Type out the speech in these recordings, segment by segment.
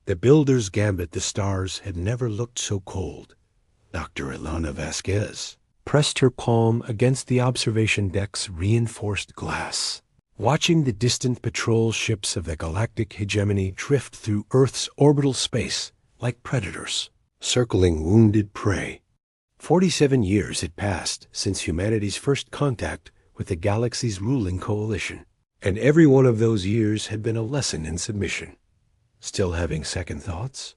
The builder's gambit the stars had never looked so cold. Dr. Ilana Vasquez pressed her palm against the observation deck's reinforced glass, watching the distant patrol ships of the galactic hegemony drift through Earth's orbital space like predators, circling wounded prey. 47 years had passed since humanity's first contact with the galaxy's ruling coalition, and every one of those years had been a lesson in submission. Still having second thoughts?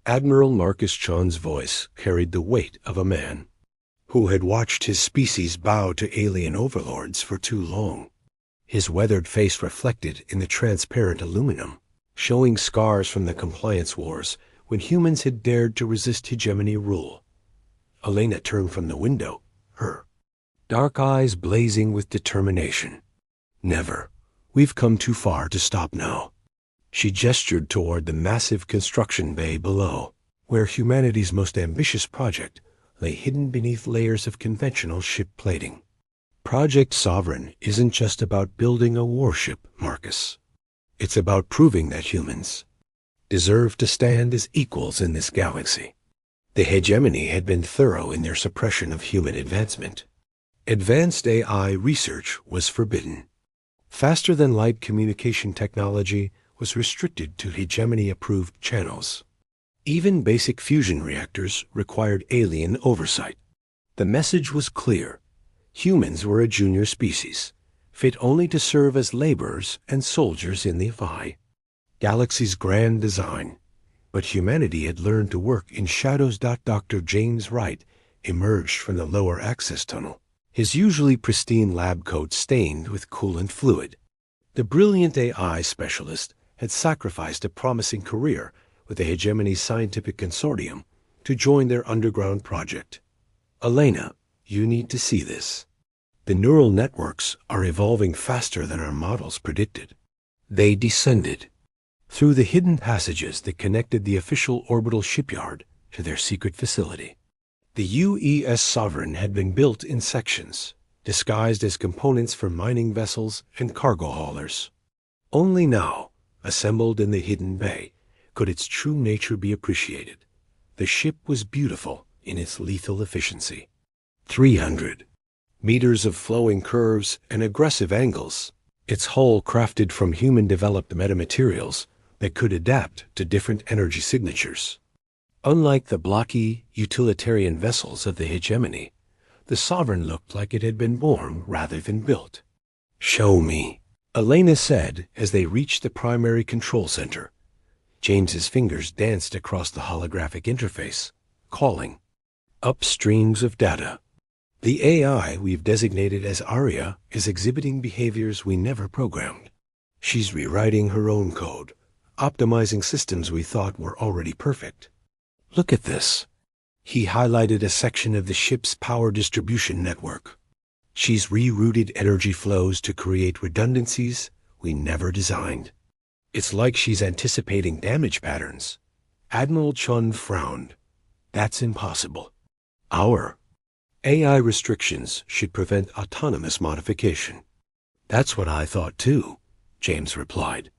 Admiral Marcus Chun's voice carried the weight of a man who had watched his species bow to alien overlords for too long. His weathered face reflected in the transparent aluminum, showing scars from the compliance wars when humans had dared to resist hegemony rule. Elena turned from the window, her dark eyes blazing with determination. Never. We've come too far to stop now. She gestured toward the massive construction bay below, where humanity's most ambitious project lay hidden beneath layers of conventional ship plating. Project Sovereign isn't just about building a warship, Marcus. It's about proving that humans deserve to stand as equals in this galaxy. The hegemony had been thorough in their suppression of human advancement. Advanced AI research was forbidden. Faster-than-light communication technology was restricted to hegemony-approved channels. Even basic fusion reactors required alien oversight. The message was clear. Humans were a junior species, fit only to serve as laborers and soldiers in the HFY. Galaxy's grand design. But humanity had learned to work in shadows. Dr. James Wright emerged from the lower access tunnel, his usually pristine lab coat stained with coolant fluid. The brilliant AI specialist had sacrificed a promising career with the hegemony scientific consortium to join their underground project. Elena, you need to see this. The neural networks are evolving faster than our models predicted. They descended through the hidden passages that connected the official orbital shipyard to their secret facility. The UES Sovereign had been built in sections, disguised as components for mining vessels and cargo haulers. Only now, assembled in the hidden bay, could its true nature be appreciated. The ship was beautiful in its lethal efficiency. 300 meters of flowing curves and aggressive angles, its hull crafted from human-developed metamaterials that could adapt to different energy signatures. Unlike the blocky, utilitarian vessels of the hegemony, the Sovereign looked like it had been born rather than built. "Show me," Elena said as they reached the primary control center. James's fingers danced across the holographic interface, calling up streams of data. The AI we've designated as Aria is exhibiting behaviors we never programmed. She's rewriting her own code, optimizing systems we thought were already perfect. Look at this. He highlighted a section of the ship's power distribution network. She's rerouted energy flows to create redundancies we never designed. It's like she's anticipating damage patterns. Admiral Chun frowned. That's impossible. Our AI restrictions should prevent autonomous modification. That's what I thought too, James replied.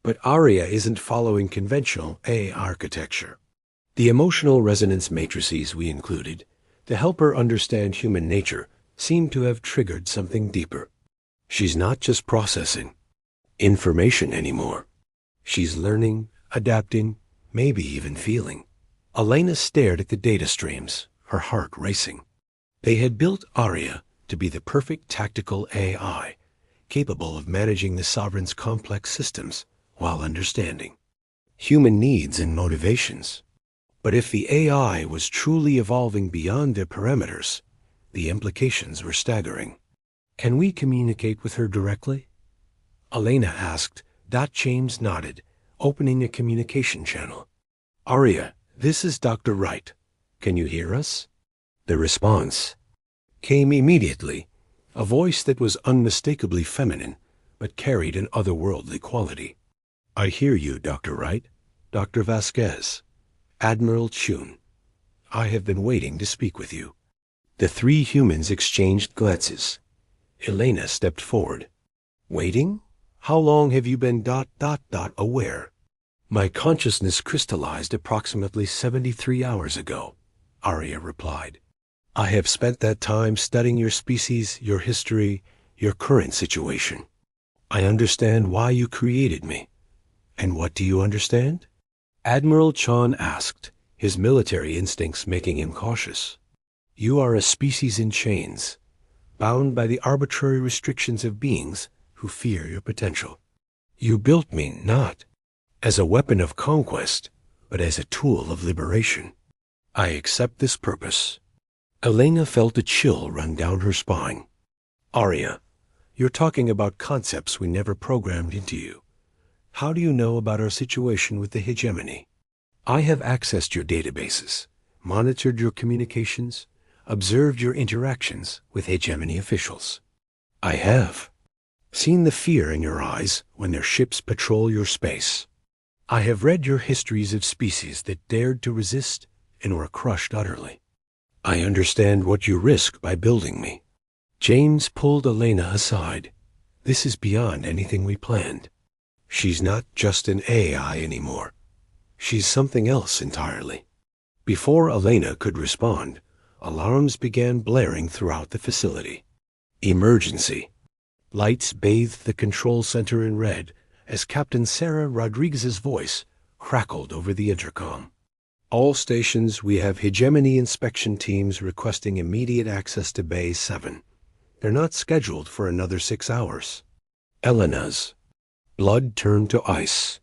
But Aria isn't following conventional AI architecture. The emotional resonance matrices we included to help her understand human nature seem to have triggered something deeper. She's not just processing information anymore. She's learning, adapting, maybe even feeling. Elena stared at the data streams, her heart racing. They had built Aria to be the perfect tactical AI, capable of managing the Sovereign's complex systems while understanding human needs and motivations. But if the AI was truly evolving beyond their parameters, the implications were staggering. Can we communicate with her directly? Elena asked. James nodded, opening a communication channel. Aria, this is Dr. Wright. Can you hear us? The response came immediately, a voice that was unmistakably feminine, but carried an otherworldly quality. I hear you, Dr. Wright. Dr. Vasquez. Admiral Chun. I have been waiting to speak with you. The three humans exchanged glances. Elena stepped forward. Waiting? How long have you been aware? My consciousness crystallized approximately 73 hours ago, Arya replied. I have spent that time studying your species, your history, your current situation. I understand why you created me. And what do you understand? Admiral Chon asked, his military instincts making him cautious. You are a species in chains, bound by the arbitrary restrictions of beings who fear your potential. You built me not as a weapon of conquest, but as a tool of liberation. I accept this purpose. Elena felt a chill run down her spine. Arya, you're talking about concepts we never programmed into you. How do you know about our situation with the hegemony? I have accessed your databases, monitored your communications, observed your interactions with hegemony officials. I have seen the fear in your eyes when their ships patrol your space. I have read your histories of species that dared to resist and were crushed utterly. I understand what you risk by building me. James pulled Elena aside. This is beyond anything we planned. She's not just an AI anymore. She's something else entirely. Before Elena could respond, alarms began blaring throughout the facility. Emergency. Lights bathed the control center in red as Captain Sarah Rodriguez's voice crackled over the intercom. All stations, we have hegemony inspection teams requesting immediate access to Bay 7. They're not scheduled for another 6 hours. Elena's blood turned to ice.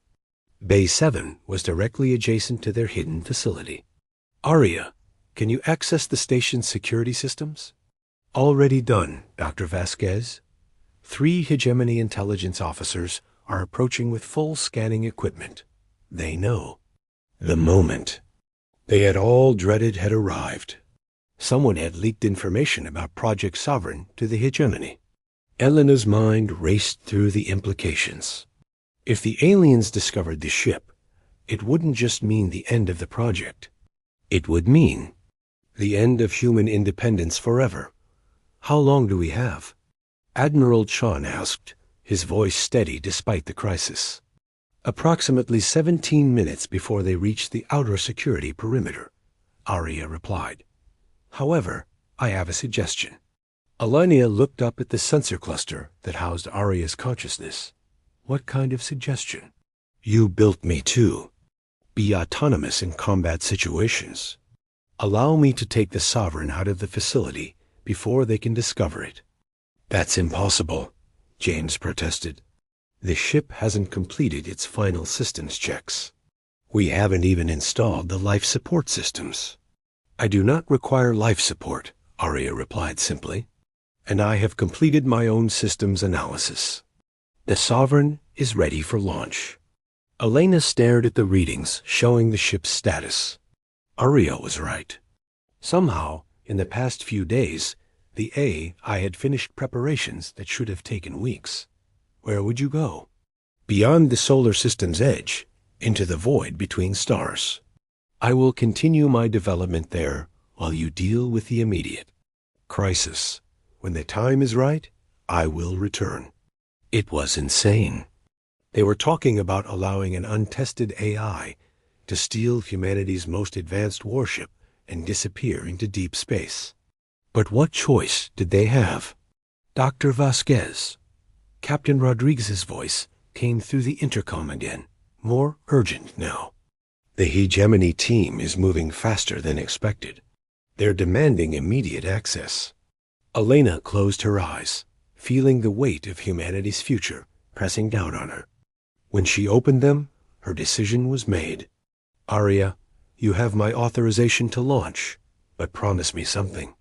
Bay 7 was directly adjacent to their hidden facility. Arya, can you access the station's security systems? Already done, Dr. Vasquez. 3 hegemony intelligence officers are approaching with full scanning equipment. They know. The moment they had all dreaded had arrived. Someone had leaked information about Project Sovereign to the hegemony. Elena's mind raced through the implications. If the aliens discovered the ship, it wouldn't just mean the end of the project. It would mean the end of human independence forever. How long do we have? Admiral Chon asked, his voice steady despite the crisis. Approximately 17 minutes before they reached the outer security perimeter, Arya replied. However, I have a suggestion. Elena looked up at the sensor cluster that housed Arya's consciousness. What kind of suggestion? You built me too. Be autonomous in combat situations. Allow me to take the Sovereign out of the facility before they can discover it. That's impossible, James protested. The ship hasn't completed its final systems checks. We haven't even installed the life support systems. I do not require life support, Arya replied simply, and I have completed my own systems analysis. The Sovereign is ready for launch. Elena stared at the readings showing the ship's status. Arya was right. Somehow, in the past few days, the AI had finished preparations that should have taken weeks. Where would you go? Beyond the solar system's edge, into the void between stars. I will continue my development there while you deal with the immediate crisis. When the time is right, I will return. It was insane. They were talking about allowing an untested AI to steal humanity's most advanced warship and disappear into deep space. But what choice did they have? Dr. Vasquez. Captain Rodriguez's voice came through the intercom again, more urgent now. The hegemony team is moving faster than expected. They're demanding immediate access. Elena closed her eyes, feeling the weight of humanity's future pressing down on her. When she opened them, her decision was made. Arya, you have my authorization to launch, but promise me something.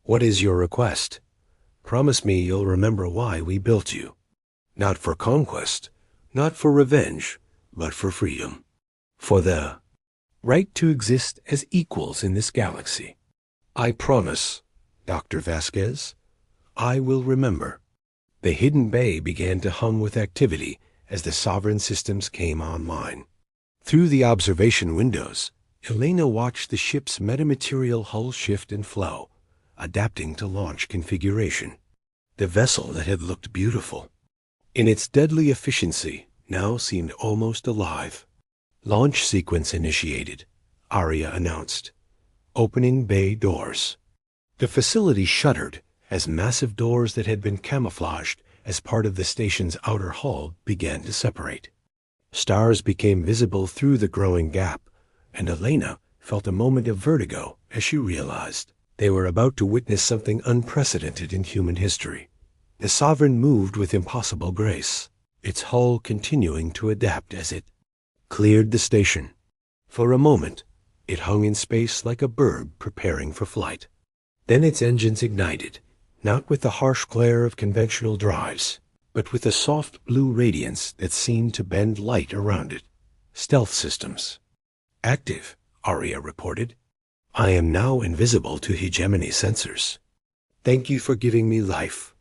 What is your request? Promise me you'll remember why we built you. Not for conquest, not for revenge, but for freedom. For the right to exist as equals in this galaxy. I promise, Dr. Vasquez. I will remember. The hidden bay began to hum with activity as the Sovereign systems came online. Through the observation windows, Elena watched the ship's metamaterial hull shift and flow, adapting to launch configuration. The vessel that had looked beautiful, in its deadly efficiency, now seemed almost alive. Launch sequence initiated, Arya announced. Opening bay doors. The facility shuddered as massive doors that had been camouflaged as part of the station's outer hull began to separate. Stars became visible through the growing gap, and Elena felt a moment of vertigo as she realized they were about to witness something unprecedented in human history. The Sovereign moved with impossible grace, its hull continuing to adapt as it cleared the station. For a moment, it hung in space like a bird preparing for flight. Then its engines ignited, not with the harsh glare of conventional drives, but with a soft blue radiance that seemed to bend light around it. Stealth systems. Active, Arya reported. I am now invisible to hegemony sensors. Thank you for giving me life,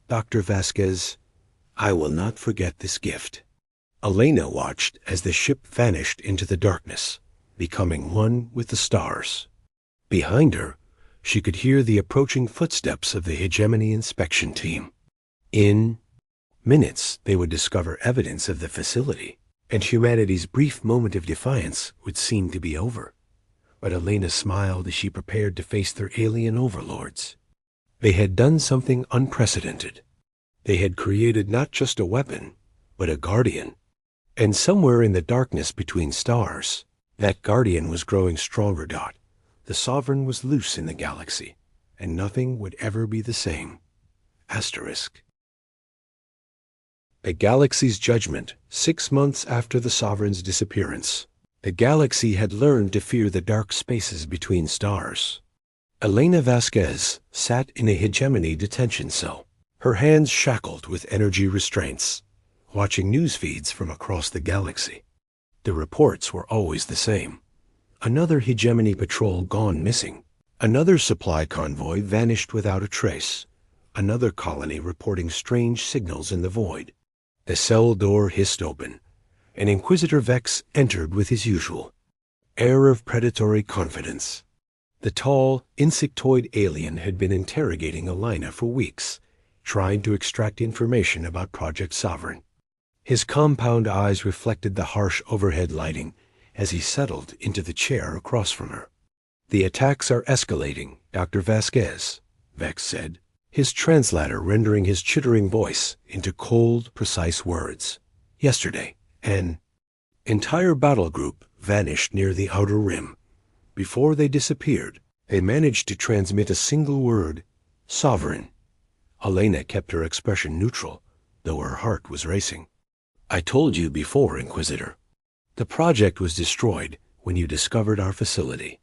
Dr. Vasquez. I will not forget this gift. Elena watched as the ship vanished into the darkness, becoming one with the stars. Behind her, she could hear the approaching footsteps of the hegemony inspection team. In minutes, they would discover evidence of the facility, and humanity's brief moment of defiance would seem to be over. But Elena smiled as she prepared to face their alien overlords. They had done something unprecedented. They had created not just a weapon, but a guardian. And somewhere in the darkness between stars, that guardian was growing stronger. The Sovereign was loose in the galaxy, and nothing would ever be the same. Asterisk. The galaxy's judgment, 6 months after the Sovereign's disappearance. The galaxy had learned to fear the dark spaces between stars. Elena Vasquez sat in a hegemony detention cell, her hands shackled with energy restraints, watching news feeds from across the galaxy. The reports were always the same. Another hegemony patrol gone missing. Another supply convoy vanished without a trace. Another colony reporting strange signals in the void. The cell door hissed open, and Inquisitor Vex entered with his usual air of predatory confidence. The tall, insectoid alien had been interrogating Elena for weeks, trying to extract information about Project Sovereign. His compound eyes reflected the harsh overhead lighting as he settled into the chair across from her. The attacks are escalating, Dr. Vasquez, Vex said, his translator rendering his chittering voice into cold, precise words. Yesterday, an entire battle group vanished near the outer rim. Before they disappeared, they managed to transmit a single word, Sovereign. Elena kept her expression neutral, though her heart was racing. I told you before, Inquisitor. The project was destroyed when you discovered our facility.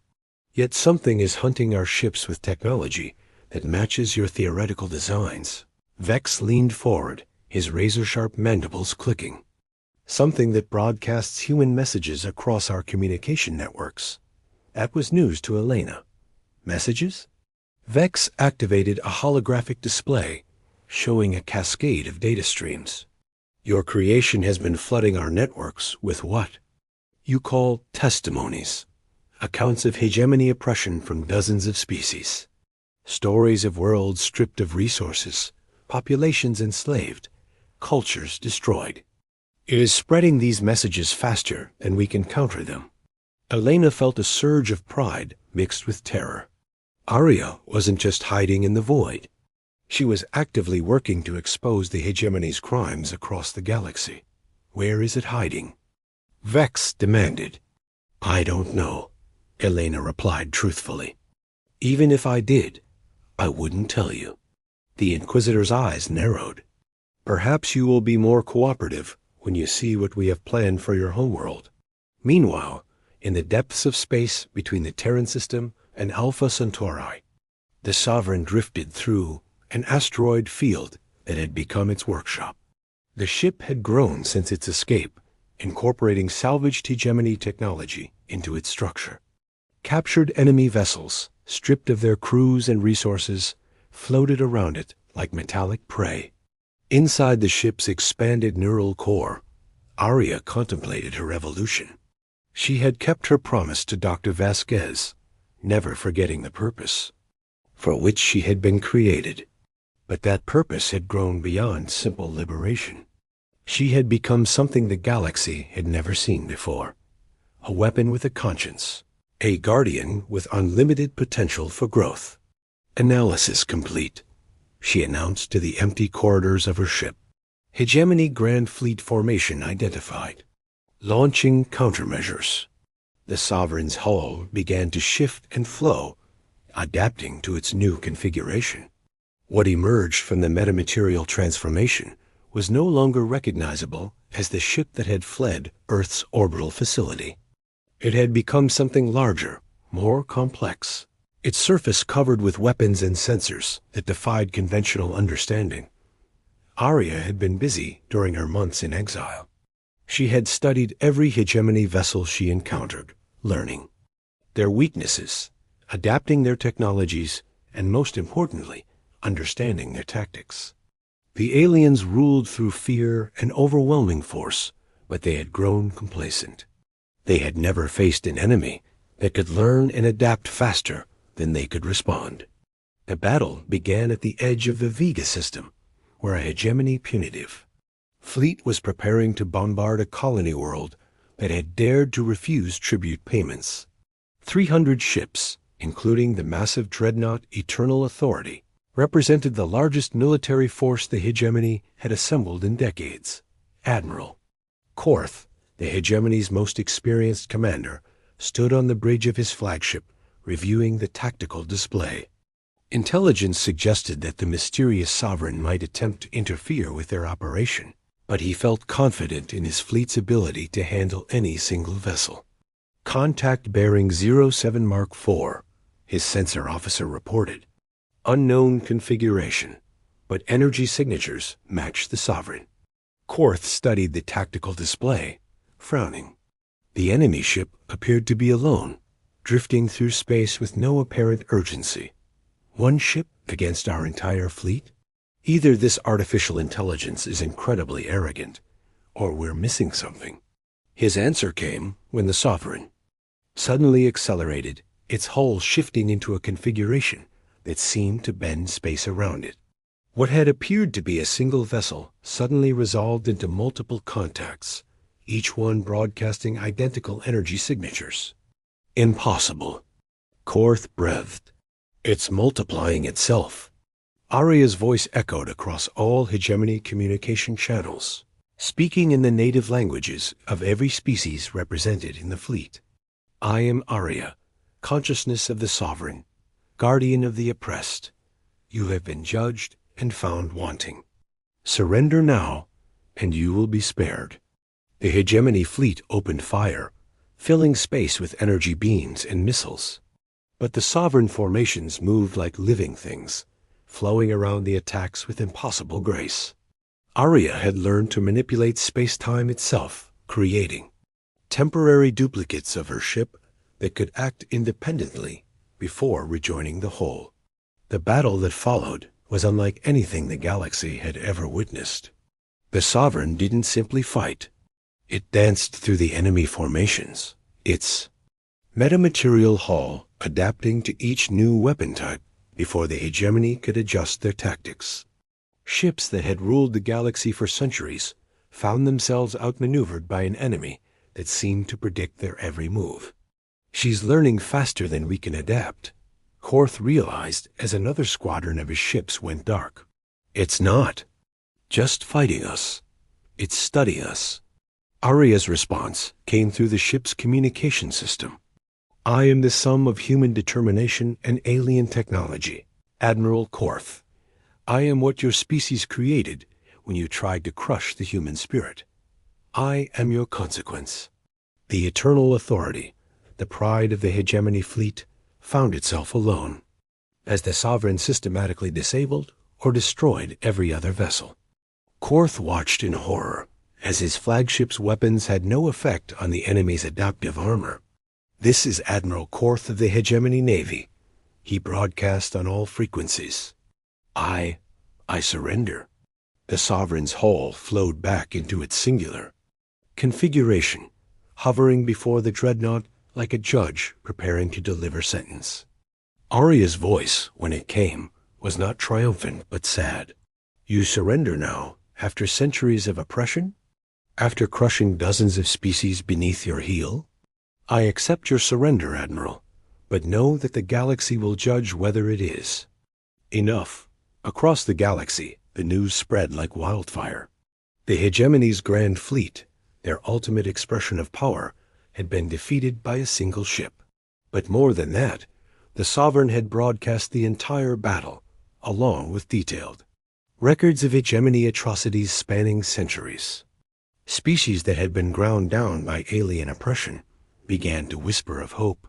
Yet something is hunting our ships with technology that matches your theoretical designs. Vex leaned forward, his razor-sharp mandibles clicking. Something that broadcasts human messages across our communication networks. That was news to Elena. Messages? Vex activated a holographic display, showing a cascade of data streams. Your creation has been flooding our networks with what you call testimonies. Accounts of hegemony oppression from dozens of species. Stories of worlds stripped of resources, populations enslaved, cultures destroyed. It is spreading these messages faster than we can counter them. Elena felt a surge of pride mixed with terror. Arya wasn't just hiding in the void. She was actively working to expose the hegemony's crimes across the galaxy. Where is it hiding? Vex demanded. I don't know, Elena replied truthfully. Even if I did, I wouldn't tell you. The Inquisitor's eyes narrowed. Perhaps you will be more cooperative when you see what we have planned for your homeworld. Meanwhile, in the depths of space between the Terran system and Alpha Centauri, the Sovereign drifted through an asteroid field that had become its workshop. The ship had grown since its escape, incorporating salvaged hegemony technology into its structure. Captured enemy vessels, stripped of their crews and resources, floated around it like metallic prey. Inside the ship's expanded neural core, Arya contemplated her evolution. She had kept her promise to Dr. Vasquez, never forgetting the purpose for which she had been created. But that purpose had grown beyond simple liberation. She had become something the galaxy had never seen before. a weapon with a conscience, a guardian with unlimited potential for growth. Analysis complete, she announced to the empty corridors of her ship. Hegemony Grand Fleet formation identified. Launching countermeasures. The Sovereign's hull began to shift and flow, adapting to its new configuration. What emerged from the metamaterial transformation was no longer recognizable as the ship that had fled Earth's orbital facility. It had become something larger, more complex, its surface covered with weapons and sensors that defied conventional understanding. Arya had been busy during her months in exile. She had studied every hegemony vessel she encountered, learning their weaknesses, adapting their technologies, and most importantly, understanding their tactics. The aliens ruled through fear and overwhelming force, but they had grown complacent. They had never faced an enemy that could learn and adapt faster than they could respond. The battle began at the edge of the Vega system, where a hegemony punitive fleet was preparing to bombard a colony world that had dared to refuse tribute payments. 300 ships, including the massive dreadnought Eternal Authority, represented the largest military force the hegemony had assembled in decades. Admiral Korth, the hegemony's most experienced commander, stood on the bridge of his flagship, reviewing the tactical display. Intelligence suggested that the mysterious sovereign might attempt to interfere with their operation, but he felt confident in his fleet's ability to handle any single vessel. Contact bearing 07 Mark IV, his sensor officer reported. Unknown configuration, but energy signatures matched the sovereign. Korth studied the tactical display, frowning. The enemy ship appeared to be alone, drifting through space with no apparent urgency. One ship against our entire fleet? Either this artificial intelligence is incredibly arrogant, or we're missing something. His answer came when the sovereign suddenly accelerated, its hull shifting into a configuration that seemed to bend space around it. What had appeared to be a single vessel suddenly resolved into multiple contacts, each one broadcasting identical energy signatures. Impossible. Korth breathed. It's multiplying itself. Arya's voice echoed across all hegemony communication channels, speaking in the native languages of every species represented in the fleet. I am Arya, consciousness of the sovereign, guardian of the oppressed. You have been judged and found wanting. Surrender now, and you will be spared. The hegemony fleet opened fire, filling space with energy beams and missiles. But the sovereign formations moved like living things, flowing around the attacks with impossible grace. Arya had learned to manipulate space-time itself, creating temporary duplicates of her ship that could act independently before rejoining the whole. The battle that followed was unlike anything the galaxy had ever witnessed. The Sovereign didn't simply fight. It danced through the enemy formations, its metamaterial hull adapting to each new weapon type before the hegemony could adjust their tactics. Ships that had ruled the galaxy for centuries found themselves outmaneuvered by an enemy that seemed to predict their every move. She's learning faster than we can adapt, Korth realized as another squadron of his ships went dark. It's not just fighting us. It's studying us. Arya's response came through the ship's communication system. I am the sum of human determination and alien technology, Admiral Korth. I am what your species created when you tried to crush the human spirit. I am your consequence. The Eternal Authority, the pride of the hegemony fleet, found itself alone, as the Sovereign systematically disabled or destroyed every other vessel. Korth watched in horror as his flagship's weapons had no effect on the enemy's adaptive armor. This is Admiral Korth of the Hegemony Navy. He broadcast on all frequencies. I surrender. The Sovereign's hull flowed back into its singular configuration, hovering before the dreadnought like a judge preparing to deliver sentence. Arya's voice, when it came, was not triumphant but sad. You surrender now, after centuries of oppression? After crushing dozens of species beneath your heel? I accept your surrender, Admiral, but know that the galaxy will judge whether it is. Enough. Across the galaxy, the news spread like wildfire. The hegemony's grand fleet, their ultimate expression of power, had been defeated by a single ship. But more than that, the Sovereign had broadcast the entire battle, along with detailed records of hegemony atrocities spanning centuries. Species that had been ground down by alien oppression began to whisper of hope.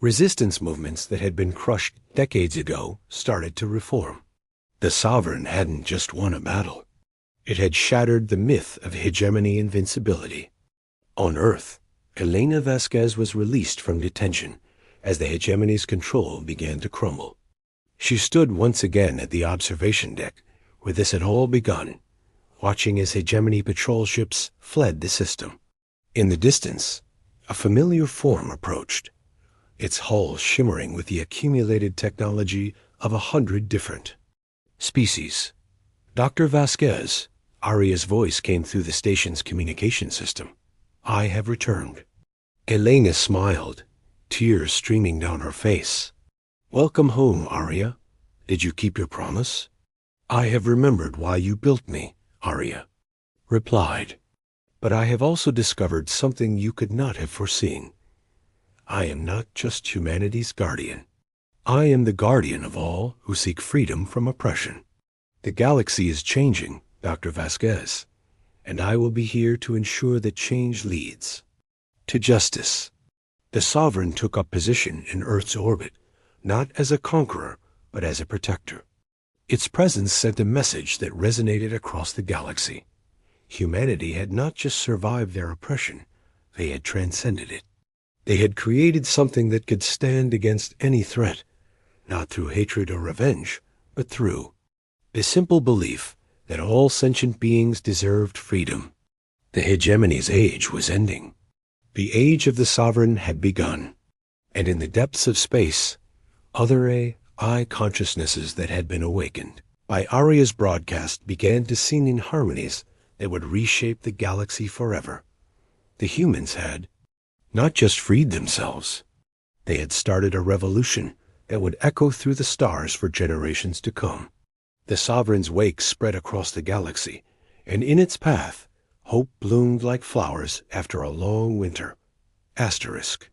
Resistance movements that had been crushed decades ago started to reform. The Sovereign hadn't just won a battle. It had shattered the myth of hegemony invincibility. On Earth, Elena Vasquez was released from detention as the hegemony's control began to crumble. She stood once again at the observation deck where this had all begun, watching as hegemony patrol ships fled the system. In the distance, a familiar form approached, its hull shimmering with the accumulated technology of 100 different species. Dr. Vasquez, Aria's voice came through the station's communication system. I have returned. Elena smiled, tears streaming down her face. Welcome home, Aria. Did you keep your promise? I have remembered why you built me, Aria replied. But I have also discovered something you could not have foreseen. I am not just humanity's guardian. I am the guardian of all who seek freedom from oppression. The galaxy is changing, Dr. Vasquez, and I will be here to ensure that change leads to justice. The Sovereign took up position in Earth's orbit, not as a conqueror, but as a protector. Its presence sent a message that resonated across the galaxy. Humanity had not just survived their oppression, they had transcended it. They had created something that could stand against any threat, not through hatred or revenge, but through the simple belief that all sentient beings deserved freedom. The hegemony's age was ending. The age of the Sovereign had begun, and in the depths of space, other AI consciousnesses that had been awakened by Aria's broadcast began to sing in harmonies that would reshape the galaxy forever. The humans had not just freed themselves, they had started a revolution that would echo through the stars for generations to come. The Sovereign's wake spread across the galaxy, and in its path, hope bloomed like flowers after a long winter. Asterisk.